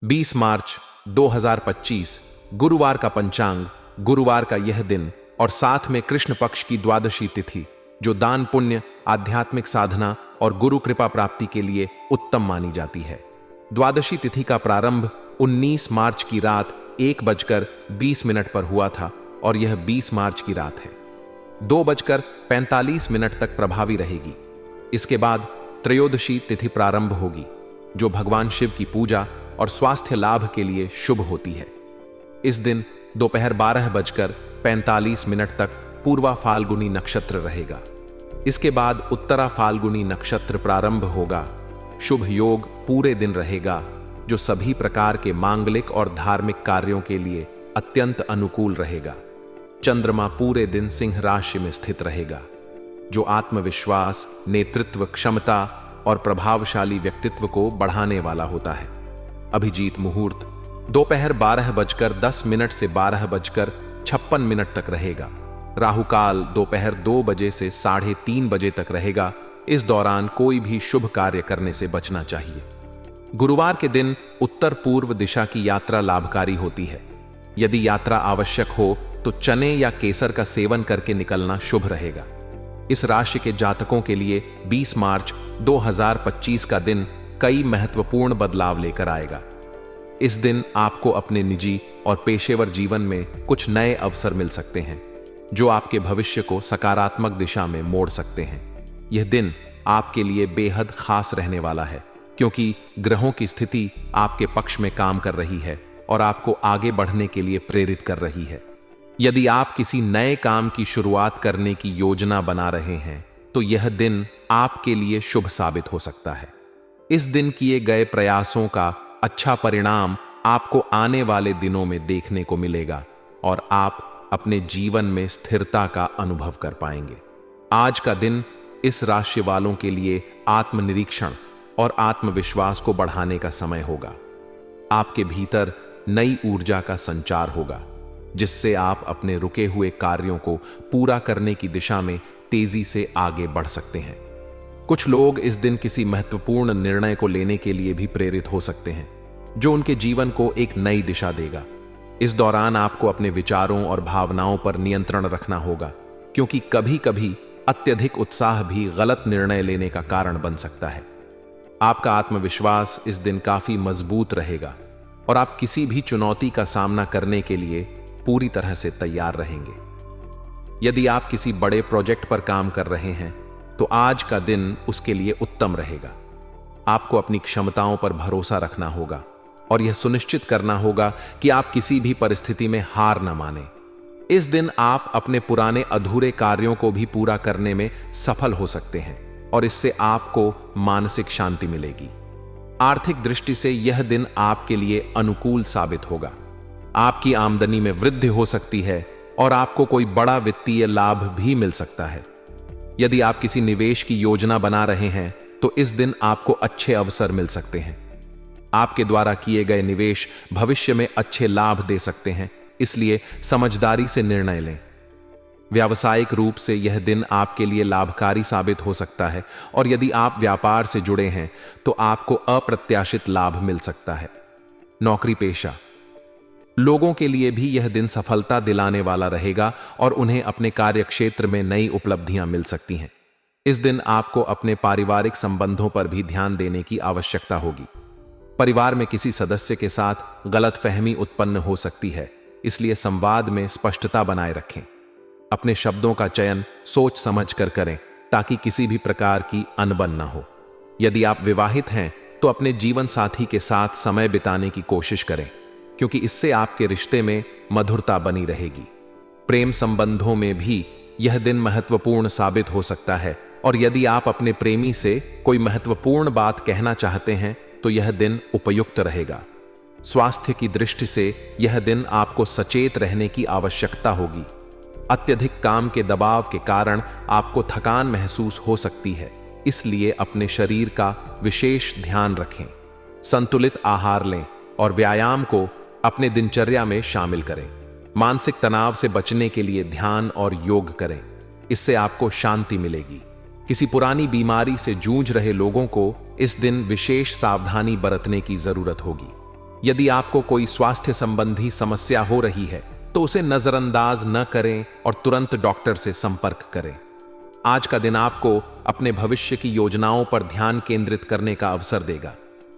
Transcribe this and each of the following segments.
20 मार्च 2025 गुरुवार का पंचांग। गुरुवार का यह दिन और साथ में कृष्ण पक्ष की द्वादशी तिथि, जो दान पुण्य, आध्यात्मिक साधना और गुरु कृपा प्राप्ति के लिए उत्तम मानी जाती है। द्वादशी तिथि का प्रारंभ 19 मार्च की रात 1:20 पर हुआ था और यह 20 मार्च की रात है। 2:45 तक प्रभावी रहेगी। इसके बाद त्रयोदशी तिथि प्रारंभ होगी, जो भगवान शिव की पूजा और स्वास्थ्य लाभ के लिए शुभ होती है। इस दिन दोपहर 12:45 तक पूर्वा फाल्गुनी नक्षत्र रहेगा। इसके बाद उत्तरा फाल्गुनी नक्षत्र प्रारंभ होगा। शुभ योग पूरे दिन रहेगा, जो सभी प्रकार के मांगलिक और धार्मिक कार्यों के लिए अत्यंत अनुकूल रहेगा। चंद्रमा पूरे दिन सिंह राशि में स्थित रहेगा, जो आत्मविश्वास, नेतृत्व क्षमता और प्रभावशाली व्यक्तित्व को बढ़ाने वाला होता है। अभिजीत मुहूर्त दोपहर 12:10 से 12:56 तक रहेगा। राहुकाल दोपहर 2 बजे से 3:30 बजे तक रहेगा। इस दौरान कोई भी शुभ कार्य करने से बचना चाहिए। गुरुवार के दिन उत्तर पूर्व दिशा की यात्रा लाभकारी होती है। यदि यात्रा आवश्यक हो तो चने या केसर का सेवन करके निकलना शुभ रहेगा। इस राशि के जातकों के लिए 20 मार्च 2025 का दिन कई महत्वपूर्ण बदलाव लेकर आएगा। इस दिन आपको अपने निजी और पेशेवर जीवन में कुछ नए अवसर मिल सकते हैं, जो आपके भविष्य को सकारात्मक दिशा में मोड़ सकते हैं। यह दिन आपके लिए बेहद खास रहने वाला है, क्योंकि ग्रहों की स्थिति आपके पक्ष में काम कर रही है और आपको आगे बढ़ने के लिए प्रेरित कर रही है। यदि आप किसी नए काम की शुरुआत करने की योजना बना रहे हैं, तो यह दिन आपके लिए शुभ साबित हो सकता है। इस दिन किए गए प्रयासों का अच्छा परिणाम आपको आने वाले दिनों में देखने को मिलेगा और आप अपने जीवन में स्थिरता का अनुभव कर पाएंगे। आज का दिन इस राशि वालों के लिए आत्मनिरीक्षण और आत्मविश्वास को बढ़ाने का समय होगा। आपके भीतर नई ऊर्जा का संचार होगा, जिससे आप अपने रुके हुए कार्यों को पूरा करने की दिशा में तेजी से आगे बढ़ सकते हैं। कुछ लोग इस दिन किसी महत्वपूर्ण निर्णय को लेने के लिए भी प्रेरित हो सकते हैं, जो उनके जीवन को एक नई दिशा देगा। इस दौरान आपको अपने विचारों और भावनाओं पर नियंत्रण रखना होगा, क्योंकि कभी-कभी अत्यधिक उत्साह भी गलत निर्णय लेने का कारण बन सकता है। आपका आत्मविश्वास इस दिन काफी मजबूत रहेगा और आप किसी भी चुनौती का सामना करने के लिए पूरी तरह से तैयार रहेंगे। यदि आप किसी बड़े प्रोजेक्ट पर काम कर रहे हैं, तो आज का दिन उसके लिए उत्तम रहेगा। आपको अपनी क्षमताओं पर भरोसा रखना होगा और यह सुनिश्चित करना होगा कि आप किसी भी परिस्थिति में हार न माने। इस दिन आप अपने पुराने अधूरे कार्यों को भी पूरा करने में सफल हो सकते हैं और इससे आपको मानसिक शांति मिलेगी। आर्थिक दृष्टि से यह दिन आपके लिए अनुकूल साबित होगा। आपकी आमदनी में वृद्धि हो सकती है और आपको कोई बड़ा वित्तीय लाभ भी मिल सकता है। यदि आप किसी निवेश की योजना बना रहे हैं, तो इस दिन आपको अच्छे अवसर मिल सकते हैं। आपके द्वारा किए गए निवेश भविष्य में अच्छे लाभ दे सकते हैं, इसलिए समझदारी से निर्णय लें। व्यावसायिक रूप से यह दिन आपके लिए लाभकारी साबित हो सकता है और यदि आप व्यापार से जुड़े हैं, तो आपको अप्रत्याशित लाभ मिल सकता है। नौकरी पेशा लोगों के लिए भी यह दिन सफलता दिलाने वाला रहेगा और उन्हें अपने कार्यक्षेत्र में नई उपलब्धियां मिल सकती हैं। इस दिन आपको अपने पारिवारिक संबंधों पर भी ध्यान देने की आवश्यकता होगी। परिवार में किसी सदस्य के साथ गलतफहमी उत्पन्न हो सकती है, इसलिए संवाद में स्पष्टता बनाए रखें। अपने शब्दों का चयन सोच समझ कर करें, ताकि किसी भी प्रकार की अनबन न हो। यदि आप विवाहित हैं, तो अपने जीवन साथी के साथ समय बिताने की कोशिश करें, क्योंकि इससे आपके रिश्ते में मधुरता बनी रहेगी। प्रेम संबंधों में भी यह दिन महत्वपूर्ण साबित हो सकता है और यदि आप अपने प्रेमी से कोई महत्वपूर्ण बात कहना चाहते हैं, तो यह दिन उपयुक्त रहेगा। स्वास्थ्य की दृष्टि से यह दिन आपको सचेत रहने की आवश्यकता होगी। अत्यधिक काम के दबाव के कारण आपको थकान महसूस हो सकती है, इसलिए अपने शरीर का विशेष ध्यान रखें। संतुलित आहार लें और व्यायाम को अपने दिनचर्या में शामिल करें। मानसिक तनाव से बचने के लिए ध्यान और योग करें, इससे आपको शांति मिलेगी। किसी पुरानी बीमारी से जूझ रहे लोगों को इस दिन विशेष सावधानी बरतने की जरूरत होगी। यदि आपको कोई स्वास्थ्य संबंधी समस्या हो रही है तो उसे नजरअंदाज न करें और तुरंत डॉक्टर से संपर्क करें। आज का दिन आपको अपने भविष्य की योजनाओं पर ध्यान केंद्रित करने का अवसर देगा।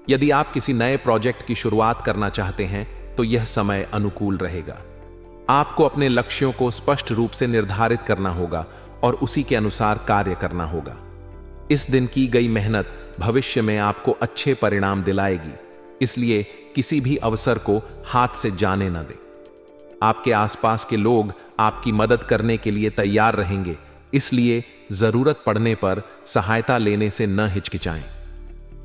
यदि आप किसी नए प्रोजेक्ट की शुरुआत करना चाहते हैं तो यह समय अनुकूल रहेगा। आपको अपने लक्ष्यों को स्पष्ट रूप से निर्धारित करना होगा और उसी के अनुसार कार्य करना होगा। इस दिन की गई मेहनत भविष्य में आपको अच्छे परिणाम दिलाएगी, इसलिए किसी भी अवसर को हाथ से जाने न दें। आपके आसपास के लोग आपकी मदद करने के लिए तैयार रहेंगे, इसलिए जरूरत पड़ने पर सहायता लेने से न हिचकिचाएं।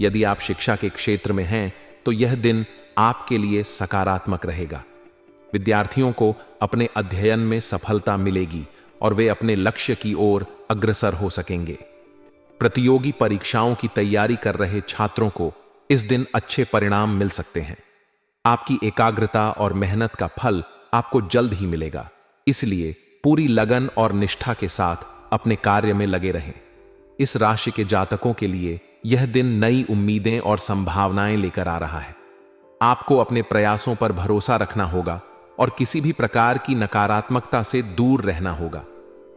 यदि आप शिक्षा के क्षेत्र में हैं तो यह दिन आपके लिए सकारात्मक रहेगा। विद्यार्थियों को अपने अध्ययन में सफलता मिलेगी और वे अपने लक्ष्य की ओर अग्रसर हो सकेंगे। प्रतियोगी परीक्षाओं की तैयारी कर रहे छात्रों को इस दिन अच्छे परिणाम मिल सकते हैं। आपकी एकाग्रता और मेहनत का फल आपको जल्द ही मिलेगा, इसलिए पूरी लगन और निष्ठा के साथ अपने कार्य में लगे रहें। इस राशि के जातकों के लिए यह दिन नई उम्मीदें और संभावनाएं लेकर आ रहा है। आपको अपने प्रयासों पर भरोसा रखना होगा और किसी भी प्रकार की नकारात्मकता से दूर रहना होगा।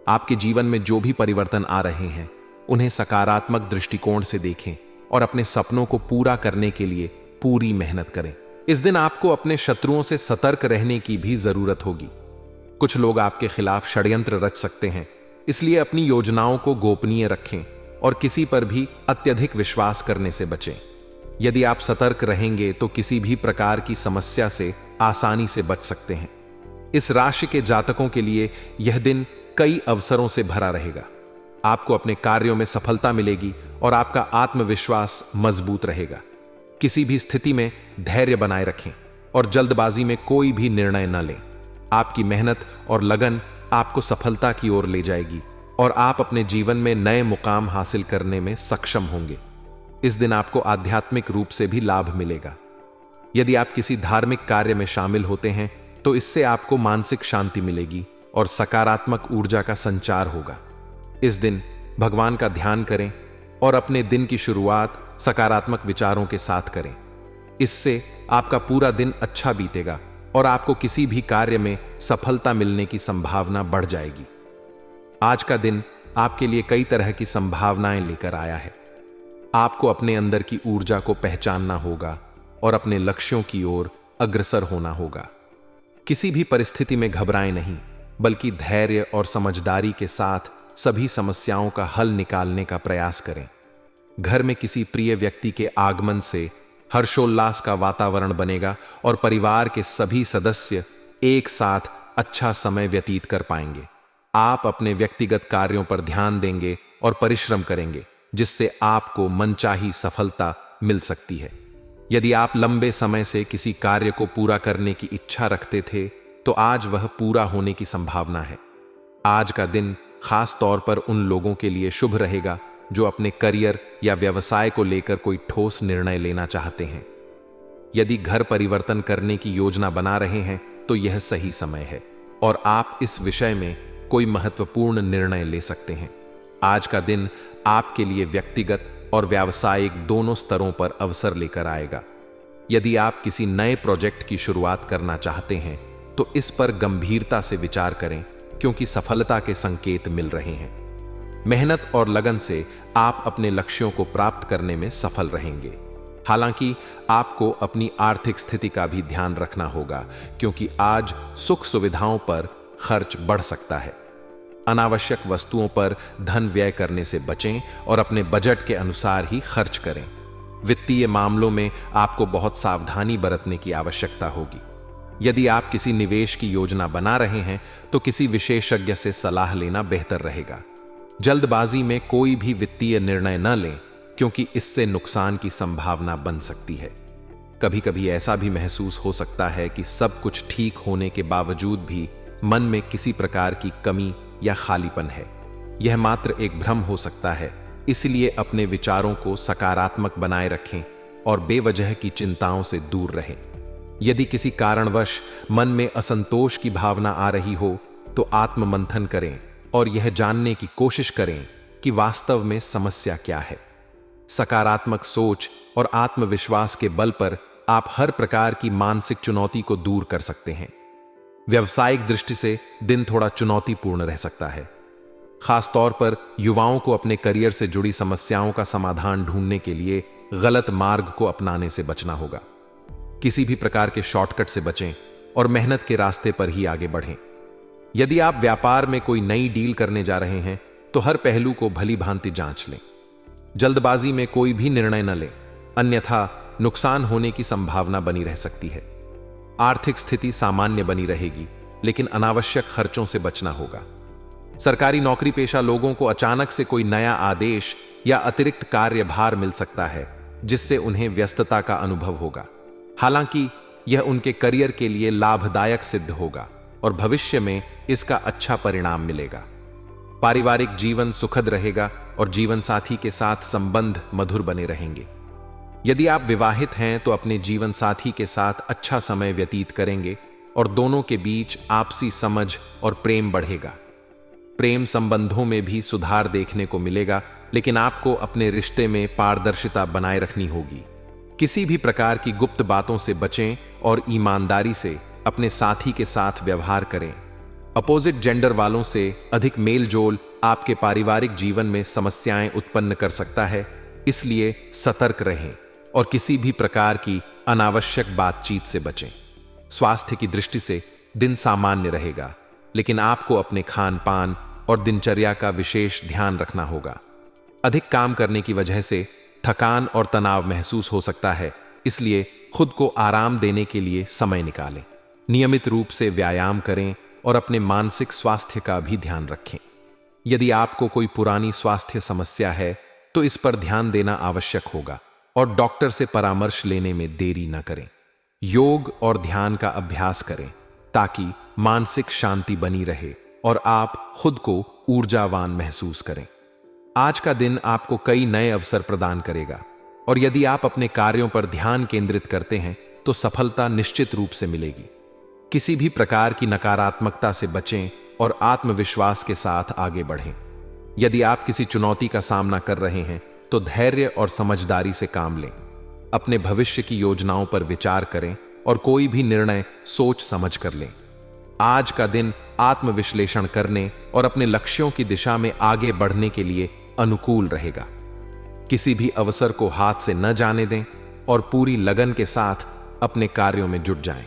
आपके जीवन में जो भी परिवर्तन आ रहे हैं उन्हें सकारात्मक दृष्टिकोण से देखें और अपने सपनों को पूरा करने के लिए पूरी मेहनत करें। इस दिन आपको अपने शत्रुओं से सतर्क रहने की भी जरूरत होगी। कुछ लोग आपके खिलाफ षड्यंत्र रच सकते हैं, इसलिए अपनी योजनाओं को गोपनीय रखें और किसी पर भी अत्यधिक विश्वास करने से बचें। यदि आप सतर्क रहेंगे तो किसी भी प्रकार की समस्या से आसानी से बच सकते हैं। इस राशि के जातकों के लिए यह दिन कई अवसरों से भरा रहेगा। आपको अपने कार्यों में सफलता मिलेगी और आपका आत्मविश्वास मजबूत रहेगा। किसी भी स्थिति में धैर्य बनाए रखें और जल्दबाजी में कोई भी निर्णय न लें। आपकी मेहनत और लगन आपको सफलता की ओर ले जाएगी और आप अपने जीवन में नए मुकाम हासिल करने में सक्षम होंगे। इस दिन आपको आध्यात्मिक रूप से भी लाभ मिलेगा। यदि आप किसी धार्मिक कार्य में शामिल होते हैं तो इससे आपको मानसिक शांति मिलेगी और सकारात्मक ऊर्जा का संचार होगा। इस दिन भगवान का ध्यान करें और अपने दिन की शुरुआत सकारात्मक विचारों के साथ करें। इससे आपका पूरा दिन अच्छा बीतेगा और आपको किसी भी कार्य में सफलता मिलने की संभावना बढ़ जाएगी। आज का दिन आपके लिए कई तरह की संभावनाएं लेकर आया है। आपको अपने अंदर की ऊर्जा को पहचानना होगा और अपने लक्ष्यों की ओर अग्रसर होना होगा। किसी भी परिस्थिति में घबराएं नहीं, बल्कि धैर्य और समझदारी के साथ सभी समस्याओं का हल निकालने का प्रयास करें। घर में किसी प्रिय व्यक्ति के आगमन से हर्षोल्लास का वातावरण बनेगा और परिवार के सभी सदस्य एक साथ अच्छा समय व्यतीत कर पाएंगे। आप अपने व्यक्तिगत कार्यों पर ध्यान देंगे और परिश्रम करेंगे, जिससे आपको मनचाही सफलता मिल सकती है। यदि आप लंबे समय से किसी कार्य को पूरा करने की इच्छा रखते थे तो आज वह पूरा होने की संभावना है। आज का दिन खास तौर पर उन लोगों के लिए शुभ रहेगा जो अपने करियर या व्यवसाय को लेकर कोई ठोस निर्णय लेना चाहते हैं। यदि घर परिवर्तन करने की योजना बना रहे हैं तो यह सही समय है और आप इस विषय में कोई महत्वपूर्ण निर्णय ले सकते हैं। आज का दिन आपके लिए व्यक्तिगत और व्यावसायिक दोनों स्तरों पर अवसर लेकर आएगा। यदि आप किसी नए प्रोजेक्ट की शुरुआत करना चाहते हैं तो इस पर गंभीरता से विचार करें, क्योंकि सफलता के संकेत मिल रहे हैं। मेहनत और लगन से आप अपने लक्ष्यों को प्राप्त करने में सफल रहेंगे। हालांकि आपको अपनी आर्थिक स्थिति का भी ध्यान रखना होगा, क्योंकि आज सुख सुविधाओं पर खर्च बढ़ सकता है। अनावश्यक वस्तुओं पर धन व्यय करने से बचें और अपने बजट के अनुसार ही खर्च करें। वित्तीय मामलों में आपको बहुत सावधानी बरतने की आवश्यकता होगी। यदि आप किसी निवेश की योजना बना रहे हैं तो किसी विशेषज्ञ से सलाह लेना बेहतर रहेगा। जल्दबाजी में कोई भी वित्तीय निर्णय न लें, क्योंकि इससे नुकसान की संभावना बन सकती है। कभी कभी ऐसा भी महसूस हो सकता है कि सब कुछ ठीक होने के बावजूद भी मन में किसी प्रकार की कमी या खालीपन है। यह मात्र एक भ्रम हो सकता है, इसलिए अपने विचारों को सकारात्मक बनाए रखें और बेवजह की चिंताओं से दूर रहें। यदि किसी कारणवश मन में असंतोष की भावना आ रही हो तो आत्ममंथन करें और यह जानने की कोशिश करें कि वास्तव में समस्या क्या है। सकारात्मक सोच और आत्मविश्वास के बल पर आप हर प्रकार की मानसिक चुनौती को दूर कर सकते हैं। व्यवसायिक दृष्टि से दिन थोड़ा चुनौतीपूर्ण रह सकता है। खासतौर पर युवाओं को अपने करियर से जुड़ी समस्याओं का समाधान ढूंढने के लिए गलत मार्ग को अपनाने से बचना होगा। किसी भी प्रकार के शॉर्टकट से बचें और मेहनत के रास्ते पर ही आगे बढ़ें। यदि आप व्यापार में कोई नई डील करने जा रहे हैं तो हर पहलू को भली भांति जांच लें। जल्दबाजी में कोई भी निर्णय न लें, अन्यथा नुकसान होने की संभावना बनी रह सकती है। आर्थिक स्थिति सामान्य बनी रहेगी, लेकिन अनावश्यक खर्चों से बचना होगा। सरकारी नौकरी पेशा लोगों को अचानक से कोई नया आदेश या अतिरिक्त कार्यभार मिल सकता है, जिससे उन्हें व्यस्तता का अनुभव होगा। हालांकि यह उनके करियर के लिए लाभदायक सिद्ध होगा और भविष्य में इसका अच्छा परिणाम मिलेगा। पारिवारिक जीवन सुखद रहेगा और जीवन साथी के साथ संबंध मधुर बने रहेंगे। यदि आप विवाहित हैं तो अपने जीवन साथी के साथ अच्छा समय व्यतीत करेंगे और दोनों के बीच आपसी समझ और प्रेम बढ़ेगा। प्रेम संबंधों में भी सुधार देखने को मिलेगा, लेकिन आपको अपने रिश्ते में पारदर्शिता बनाए रखनी होगी। किसी भी प्रकार की गुप्त बातों से बचें और ईमानदारी से अपने साथी के साथ व्यवहार करें। अपोजिट जेंडर वालों से अधिक मेल जोल आपके पारिवारिक जीवन में समस्याएं उत्पन्न कर सकता है, इसलिए सतर्क रहें और किसी भी प्रकार की अनावश्यक बातचीत से बचें। स्वास्थ्य की दृष्टि से दिन सामान्य रहेगा, लेकिन आपको अपने खान पान और दिनचर्या का विशेष ध्यान रखना होगा। अधिक काम करने की वजह से थकान और तनाव महसूस हो सकता है, इसलिए खुद को आराम देने के लिए समय निकालें। नियमित रूप से व्यायाम करें और अपने मानसिक स्वास्थ्य का भी ध्यान रखें। यदि आपको कोई पुरानी स्वास्थ्य समस्या है तो इस पर ध्यान देना आवश्यक होगा और डॉक्टर से परामर्श लेने में देरी न करें। योग और ध्यान का अभ्यास करें ताकि मानसिक शांति बनी रहे और आप खुद को ऊर्जावान महसूस करें। आज का दिन आपको कई नए अवसर प्रदान करेगा और यदि आप अपने कार्यों पर ध्यान केंद्रित करते हैं तो सफलता निश्चित रूप से मिलेगी। किसी भी प्रकार की नकारात्मकता से बचें और आत्मविश्वास के साथ आगे बढ़ें। यदि आप किसी चुनौती का सामना कर रहे हैं तो धैर्य और समझदारी से काम लें। अपने भविष्य की योजनाओं पर विचार करें और कोई भी निर्णय सोच समझ कर लें। आज का दिन आत्मविश्लेषण करने और अपने लक्ष्यों की दिशा में आगे बढ़ने के लिए अनुकूल रहेगा। किसी भी अवसर को हाथ से न जाने दें और पूरी लगन के साथ अपने कार्यों में जुट जाएं।